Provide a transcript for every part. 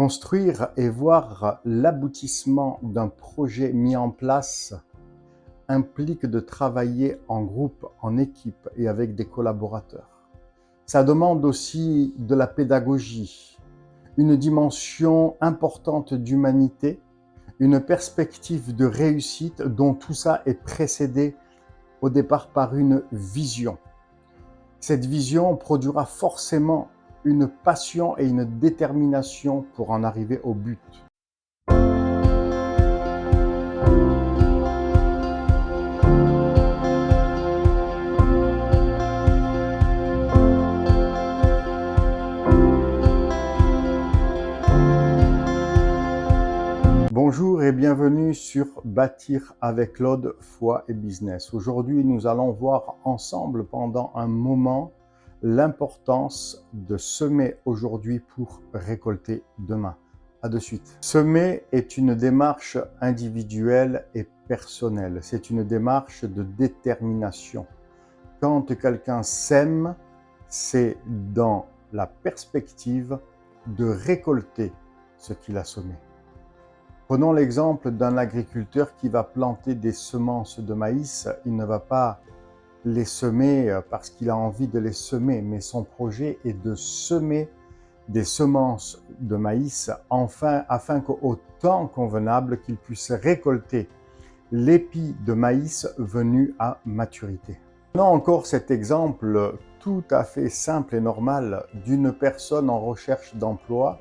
Construire et voir l'aboutissement d'un projet mis en place implique de travailler en groupe, en équipe et avec des collaborateurs. Ça demande aussi de la pédagogie, une dimension importante d'humanité, une perspective de réussite dont tout ça est précédé au départ par une vision. Cette vision produira forcément une passion et une détermination pour en arriver au but. Bonjour et bienvenue sur Bâtir avec Claude, foi et business. Aujourd'hui, nous allons voir ensemble pendant un moment l'importance de semer aujourd'hui pour récolter demain. À de suite. Semer est une démarche individuelle et personnelle. C'est une démarche de détermination. Quand quelqu'un sème, c'est dans la perspective de récolter ce qu'il a semé. Prenons l'exemple d'un agriculteur qui va planter des semences de maïs. Il ne va pas les semer parce qu'il a envie de les semer, mais son projet est de semer des semences de maïs afin qu'au temps convenable, qu'il puisse récolter l'épi de maïs venu à maturité. Prenons encore cet exemple tout à fait simple et normal d'une personne en recherche d'emploi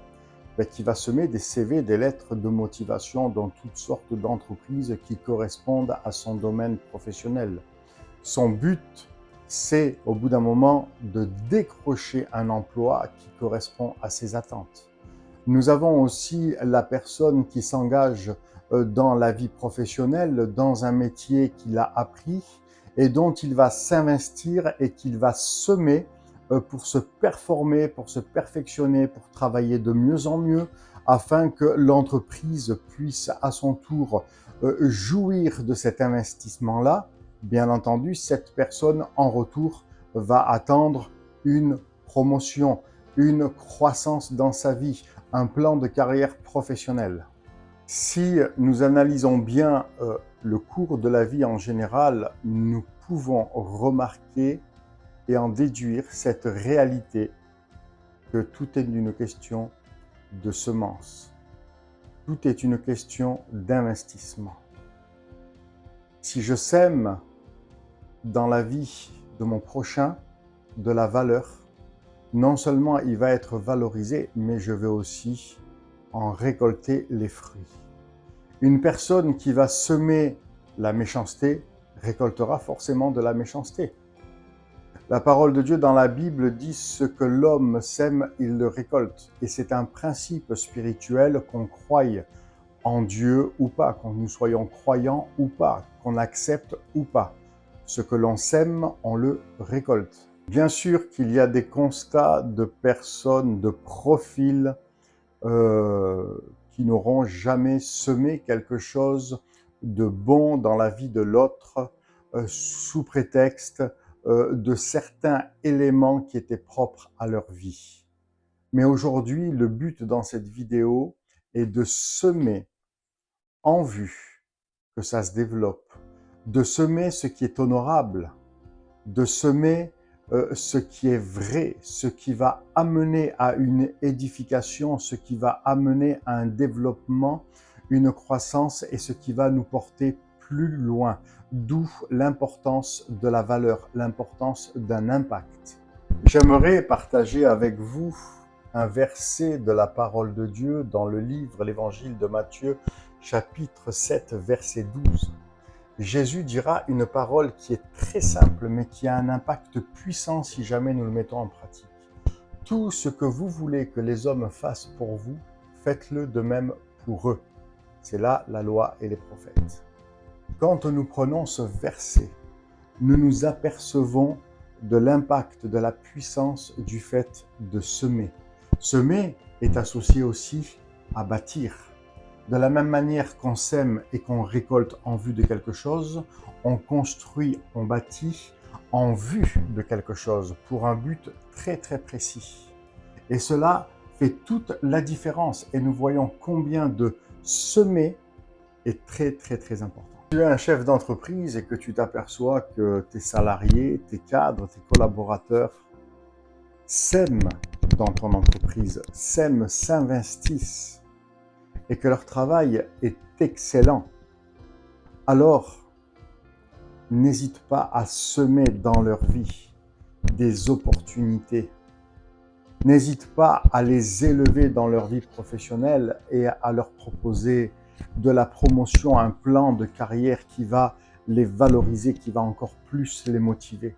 qui va semer des CV, des lettres de motivation dans toutes sortes d'entreprises qui correspondent à son domaine professionnel. Son but, c'est au bout d'un moment de décrocher un emploi qui correspond à ses attentes. Nous avons aussi la personne qui s'engage dans la vie professionnelle, dans un métier qu'il a appris et dont il va s'investir et qu'il va semer pour se performer, pour se perfectionner, pour travailler de mieux en mieux, afin que l'entreprise puisse à son tour jouir de cet investissement-là. Bien entendu, cette personne en retour va attendre une promotion, une croissance dans sa vie, un plan de carrière professionnelle. Si nous analysons bien le cours de la vie en général, nous pouvons remarquer et en déduire cette réalité que tout est une question de semence. Tout est une question d'investissement. Si je sème dans la vie de mon prochain de la valeur, non seulement il va être valorisé, mais je vais aussi en récolter les fruits. Une personne qui va semer la méchanceté récoltera forcément de la méchanceté. La parole de Dieu dans la Bible dit ce que l'homme sème, il le récolte. Et c'est un principe spirituel qu'on croie en Dieu ou pas, qu'on nous soyons croyants ou pas, qu'on accepte ou pas. Ce que l'on sème, on le récolte. Bien sûr qu'il y a des constats de personnes, de profils qui n'auront jamais semé quelque chose de bon dans la vie de l'autre sous prétexte de certains éléments qui étaient propres à leur vie. Mais aujourd'hui, le but dans cette vidéo est de semer en vue que ça se développe, de semer ce qui est honorable, de semer ce qui est vrai, ce qui va amener à une édification, ce qui va amener à un développement, une croissance et ce qui va nous porter plus loin. D'où l'importance de la valeur, l'importance d'un impact. J'aimerais partager avec vous un verset de la parole de Dieu dans le livre, l'Évangile de Matthieu, chapitre 7, verset 12. Jésus dira une parole qui est très simple, mais qui a un impact puissant si jamais nous le mettons en pratique. Tout ce que vous voulez que les hommes fassent pour vous, faites-le de même pour eux. C'est là la loi et les prophètes. Quand nous prenons ce verset, nous nous apercevons de l'impact, de la puissance du fait de semer. Semer est associé aussi à bâtir. De la même manière qu'on sème et qu'on récolte en vue de quelque chose, on construit, on bâtit en vue de quelque chose pour un but très très précis. Et cela fait toute la différence et nous voyons combien de semer est très très très important. Si tu es un chef d'entreprise et que tu t'aperçois que tes salariés, tes cadres, tes collaborateurs s'aiment dans ton entreprise, s'investissent et que leur travail est excellent, alors n'hésite pas à semer dans leur vie des opportunités. N'hésite pas à les élever dans leur vie professionnelle et à leur proposer de la promotion, un plan de carrière qui va les valoriser, qui va encore plus les motiver.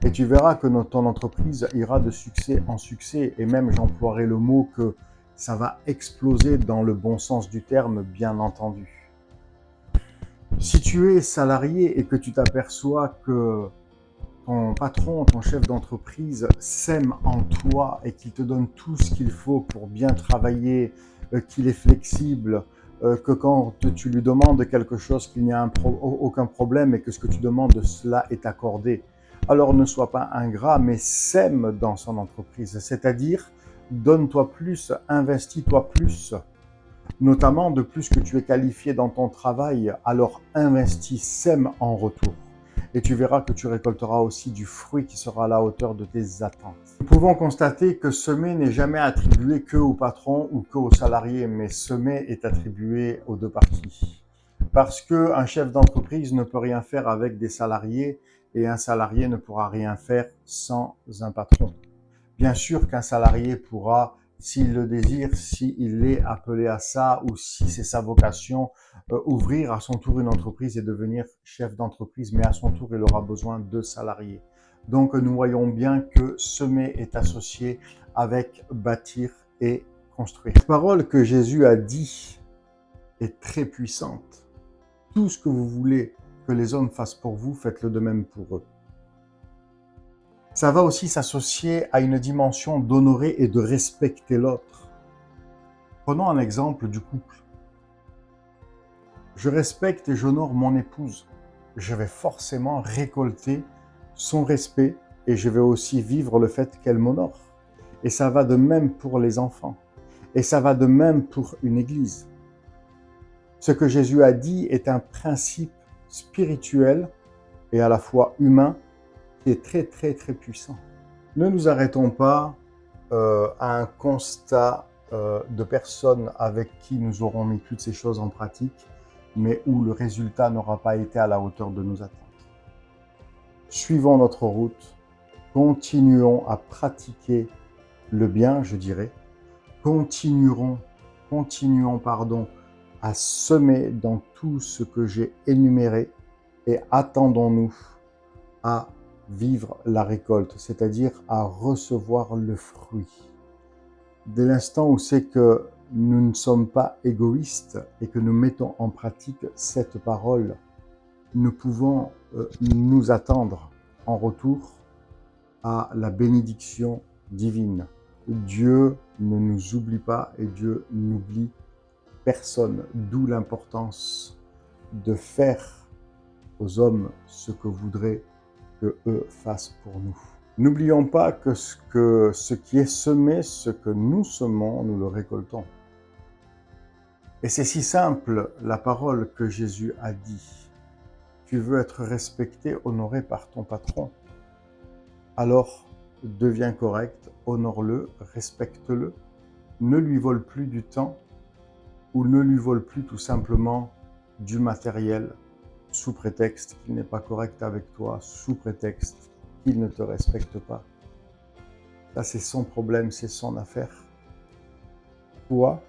Et tu verras que ton entreprise ira de succès en succès. Et même, j'emploierai le mot que ça va exploser dans le bon sens du terme, bien entendu. Si tu es salarié et que tu t'aperçois que ton patron, ton chef d'entreprise s'aime en toi et qu'il te donne tout ce qu'il faut pour bien travailler, qu'il est flexible, que quand tu lui demandes quelque chose, qu'il n'y a aucun problème et que ce que tu demandes, cela est accordé. Alors ne sois pas ingrat, mais sème dans son entreprise, c'est-à-dire donne-toi plus, investis-toi plus, notamment de plus que tu es qualifié dans ton travail, alors investis, sème en retour. Et tu verras que tu récolteras aussi du fruit qui sera à la hauteur de tes attentes. Nous pouvons constater que semer n'est jamais attribué que au patron ou que aux salariés, mais semer est attribué aux deux parties. Parce qu'un chef d'entreprise ne peut rien faire avec des salariés et un salarié ne pourra rien faire sans un patron. Bien sûr qu'un salarié pourra, s'il le désire, s'il est appelé à ça ou si c'est sa vocation, ouvrir à son tour une entreprise et devenir chef d'entreprise, mais à son tour, il aura besoin de salariés. Donc, nous voyons bien que semer est associé avec bâtir et construire. La parole que Jésus a dit est très puissante. Tout ce que vous voulez que les hommes fassent pour vous, faites-le de même pour eux. Ça va aussi s'associer à une dimension d'honorer et de respecter l'autre. Prenons un exemple du couple. Je respecte et j'honore mon épouse. Je vais forcément récolter son respect et je vais aussi vivre le fait qu'elle m'honore. Et ça va de même pour les enfants. Et ça va de même pour une église. Ce que Jésus a dit est un principe spirituel et à la fois humain qui est très très très puissant. Ne nous arrêtons pas à un constat de personnes avec qui nous aurons mis toutes ces choses en pratique, mais où le résultat n'aura pas été à la hauteur de nos attentes. Suivons notre route, continuons à pratiquer le bien, je dirais, continuons à semer dans tout ce que j'ai énuméré et attendons-nous à vivre la récolte, c'est-à-dire à recevoir le fruit. Dès l'instant où c'est que nous ne sommes pas égoïstes et que nous mettons en pratique cette parole, nous pouvons nous attendre en retour à la bénédiction divine. Dieu ne nous oublie pas et Dieu n'oublie personne, d'où l'importance de faire aux hommes ce que voudraient que eux fassent pour nous. N'oublions pas que ce qui est semé, ce que nous semons, nous le récoltons. Et c'est si simple, la parole que Jésus a dit. Tu veux être respecté, honoré par ton patron. Alors, deviens correct, honore-le, respecte-le. Ne lui vole plus du temps ou ne lui vole plus tout simplement du matériel sous prétexte qu'il n'est pas correct avec toi, sous prétexte qu'il ne te respecte pas. Ça, c'est son problème, c'est son affaire. Toi,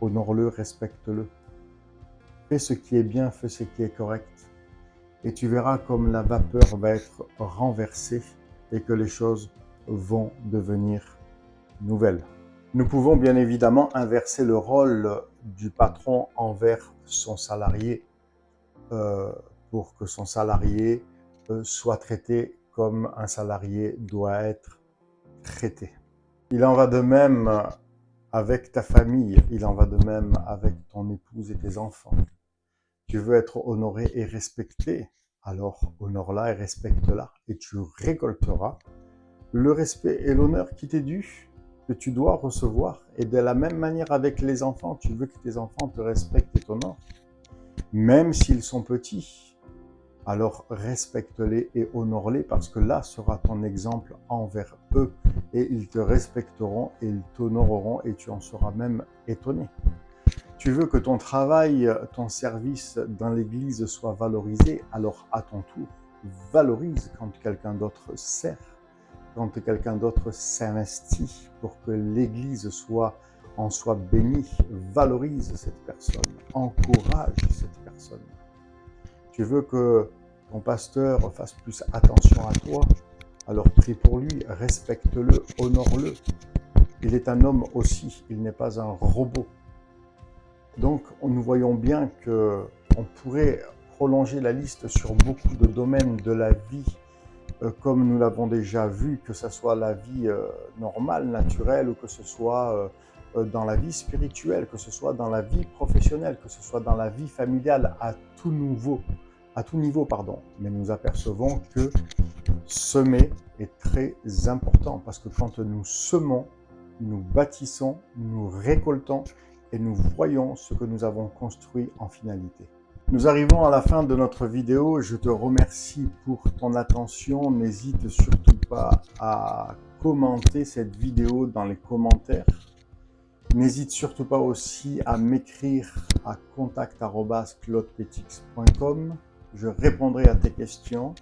honore-le, respecte-le. Fais ce qui est bien, fais ce qui est correct. Et tu verras comme la vapeur va être renversée et que les choses vont devenir nouvelles. Nous pouvons bien évidemment inverser le rôle du patron envers son salarié pour que son salarié soit traité comme un salarié doit être traité. Il en va de même avec ta famille, il en va de même avec ton épouse et tes enfants. Tu veux être honoré et respecté, alors honore-la et respecte-la et tu récolteras le respect et l'honneur qui t'est dû. que tu dois recevoir. Et de la même manière avec les enfants, tu veux que tes enfants te respectent et t'honorent, même s'ils sont petits. Alors respecte-les et honore-les parce que là sera ton exemple envers eux et ils te respecteront et ils t'honoreront et tu en seras même étonné. Tu veux que ton travail, ton service dans l'église soit valorisé, alors à ton tour, valorise quand quelqu'un d'autre sert, quand quelqu'un d'autre s'investit pour que l'église en soit bénie. Valorise cette personne, encourage cette personne. Tu veux que ton pasteur fasse plus attention à toi, alors prie pour lui, respecte-le, honore-le. Il est un homme aussi, il n'est pas un robot. Donc, nous voyons bien qu'on pourrait prolonger la liste sur beaucoup de domaines de la vie, comme nous l'avons déjà vu, que ce soit la vie normale, naturelle, ou que ce soit dans la vie spirituelle, que ce soit dans la vie professionnelle, que ce soit dans la vie familiale, à tout niveau, Mais nous apercevons que semer est très important, parce que quand nous semons, nous bâtissons, nous récoltons, et nous voyons ce que nous avons construit en finalité. Nous arrivons à la fin de notre vidéo. Je te remercie pour ton attention. N'hésite surtout pas à commenter cette vidéo dans les commentaires. N'hésite surtout pas aussi à m'écrire à contact@claudepetix.com. Je répondrai à tes questions.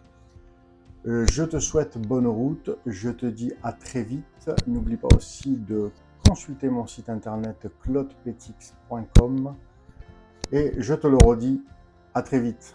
Je te souhaite bonne route. Je te dis à très vite. N'oublie pas aussi de consulter mon site internet claudepetix.com et je te le redis, à très vite.